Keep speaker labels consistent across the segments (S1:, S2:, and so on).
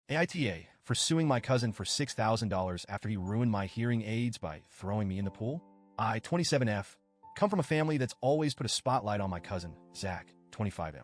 S1: AITA for suing my cousin for $6,000 after he ruined my hearing aids by throwing me in the pool. I, 27F, come from a family that's always put a spotlight on my cousin, Zach, 25M.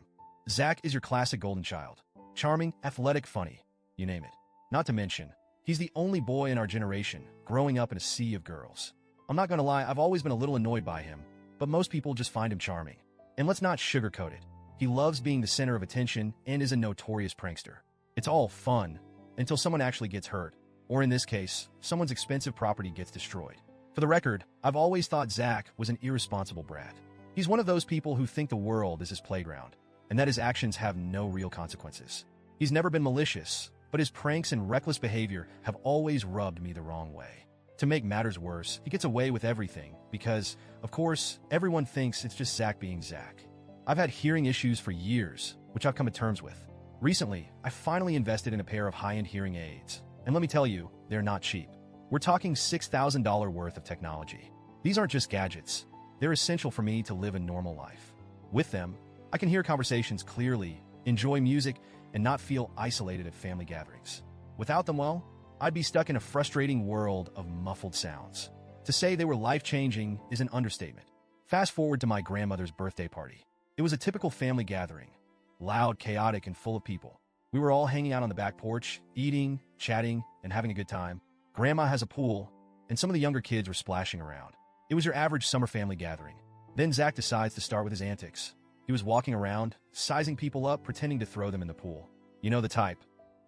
S1: Zach is your classic golden child. Charming, athletic, funny, you name it. Not to mention, he's the only boy in our generation growing up in a sea of girls. I'm not gonna lie, I've always been a little annoyed by him, but most people just find him charming. And let's not sugarcoat it. He loves being the center of attention and is a notorious prankster. It's all fun until someone actually gets hurt, or in this case, someone's expensive property gets destroyed. For the record, I've always thought Zach was an irresponsible brat. He's one of those people who think the world is his playground, and that his actions have no real consequences. He's never been malicious, but his pranks and reckless behavior have always rubbed me the wrong way. To make matters worse, he gets away with everything because, of course, everyone thinks it's just Zach being Zach. I've had hearing issues for years, which I've come to terms with. Recently, I finally invested in a pair of high-end hearing aids, and let me tell you, they're not cheap. We're talking $6,000 worth of technology. These aren't just gadgets. They're essential for me to live a normal life. With them, I can hear conversations clearly, enjoy music, and not feel isolated at family gatherings. Without them, well, I'd be stuck in a frustrating world of muffled sounds. To say they were life-changing is an understatement. Fast forward to my grandmother's birthday party. It was a typical family gathering. Loud, chaotic, and full of people. We were all hanging out on the back porch, eating, chatting, and having a good time. Grandma has a pool, and some of the younger kids were splashing around. It was your average summer family gathering. Then Zach decides to start with his antics. He was walking around, sizing people up, pretending to throw them in the pool. You know the type.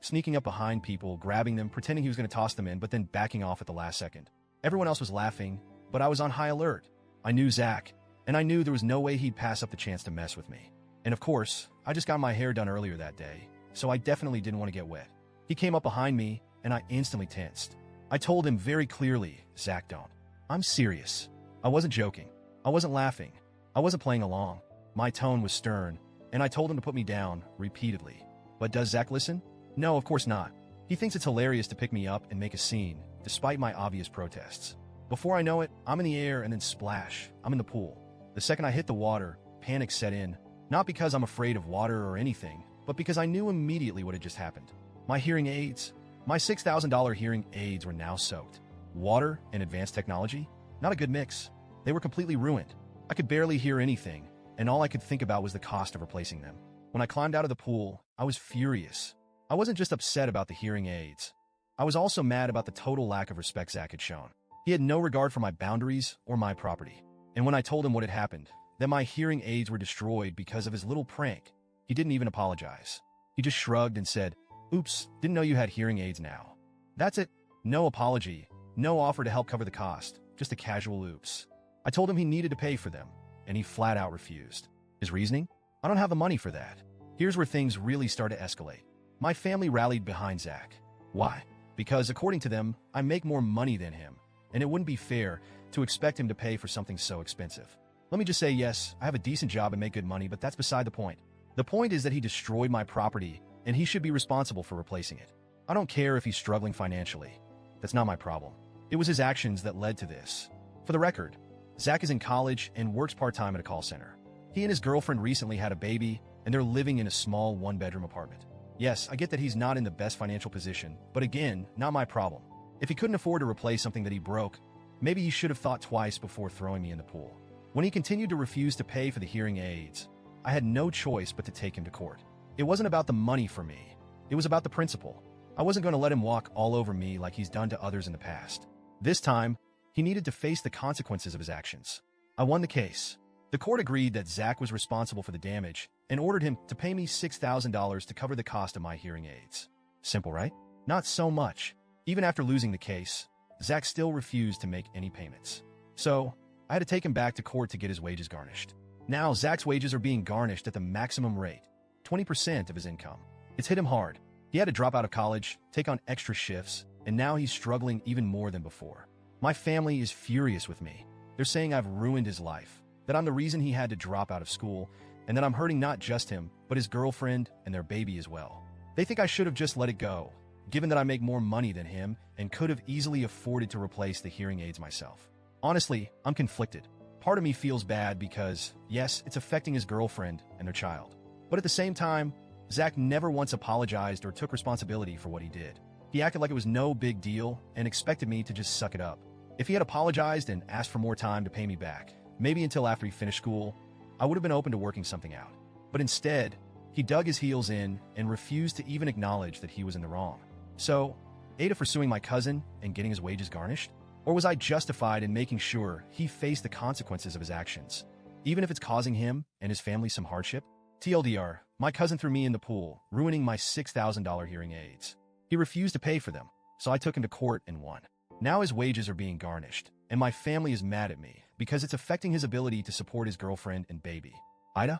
S1: Sneaking up behind people, grabbing them, pretending he was going to toss them in, but then backing off at the last second. Everyone else was laughing, but I was on high alert. I knew Zach, and I knew there was no way he'd pass up the chance to mess with me. And of course, I just got my hair done earlier that day, so I definitely didn't want to get wet. He came up behind me, and I instantly tensed. I told him very clearly, Zach, don't. I'm serious. I wasn't joking. I wasn't laughing. I wasn't playing along. My tone was stern, and I told him to put me down repeatedly. But does Zach listen? No, of course not. He thinks it's hilarious to pick me up and make a scene, despite my obvious protests. Before I know it, I'm in the air and then splash. I'm in the pool. The second I hit the water, panic set in. Not because I'm afraid of water or anything, but because I knew immediately what had just happened. My hearing aids, my $6,000 hearing aids were now soaked. Water and advanced technology? Not a good mix. They were completely ruined. I could barely hear anything, and all I could think about was the cost of replacing them. When I climbed out of the pool, I was furious. I wasn't just upset about the hearing aids. I was also mad about the total lack of respect Zach had shown. He had no regard for my boundaries or my property. And when I told him what had happened, that my hearing aids were destroyed because of his little prank, he didn't even apologize. He just shrugged and said, "Oops, didn't know you had hearing aids now." That's it. No apology, no offer to help cover the cost, just a casual oops. I told him he needed to pay for them, and he flat out refused. His reasoning? I don't have the money for that. Here's where things really start to escalate. My family rallied behind Zach. Why? Because according to them, I make more money than him, and it wouldn't be fair to expect him to pay for something so expensive. Let me just say, yes, I have a decent job and make good money, but that's beside the point. The point is that he destroyed my property, and he should be responsible for replacing it. I don't care if he's struggling financially. That's not my problem. It was his actions that led to this. For the record, Zach is in college and works part-time at a call center. He and his girlfriend recently had a baby, and they're living in a small one-bedroom apartment. Yes, I get that he's not in the best financial position, but again, not my problem. If he couldn't afford to replace something that he broke, maybe he should have thought twice before throwing me in the pool. When he continued to refuse to pay for the hearing aids, I had no choice but to take him to court. It wasn't about the money for me. It was about the principle. I wasn't going to let him walk all over me like he's done to others in the past. This time, he needed to face the consequences of his actions. I won the case. The court agreed that Zach was responsible for the damage and ordered him to pay me $6,000 to cover the cost of my hearing aids. Simple, right? Not so much. Even after losing the case, Zach still refused to make any payments. So, I had to take him back to court to get his wages garnished. Now, Zach's wages are being garnished at the maximum rate, 20% of his income. It's hit him hard. He had to drop out of college, take on extra shifts, and now he's struggling even more than before. My family is furious with me. They're saying I've ruined his life, that I'm the reason he had to drop out of school, and that I'm hurting not just him, but his girlfriend and their baby as well. They think I should have just let it go, given that I make more money than him and could have easily afforded to replace the hearing aids myself. Honestly, I'm conflicted. Part of me feels bad because, yes, it's affecting his girlfriend and their child. But at the same time, Zach never once apologized or took responsibility for what he did. He acted like it was no big deal and expected me to just suck it up. If he had apologized and asked for more time to pay me back, maybe until after he finished school, I would have been open to working something out. But instead, he dug his heels in and refused to even acknowledge that he was in the wrong. So, AITA for suing my cousin and getting his wages garnished? Or was I justified in making sure he faced the consequences of his actions, even if it's causing him and his family some hardship? TLDR, my cousin threw me in the pool, ruining my $6,000 hearing aids. He refused to pay for them, so I took him to court and won. Now his wages are being garnished, and my family is mad at me because it's affecting his ability to support his girlfriend and baby. AITA?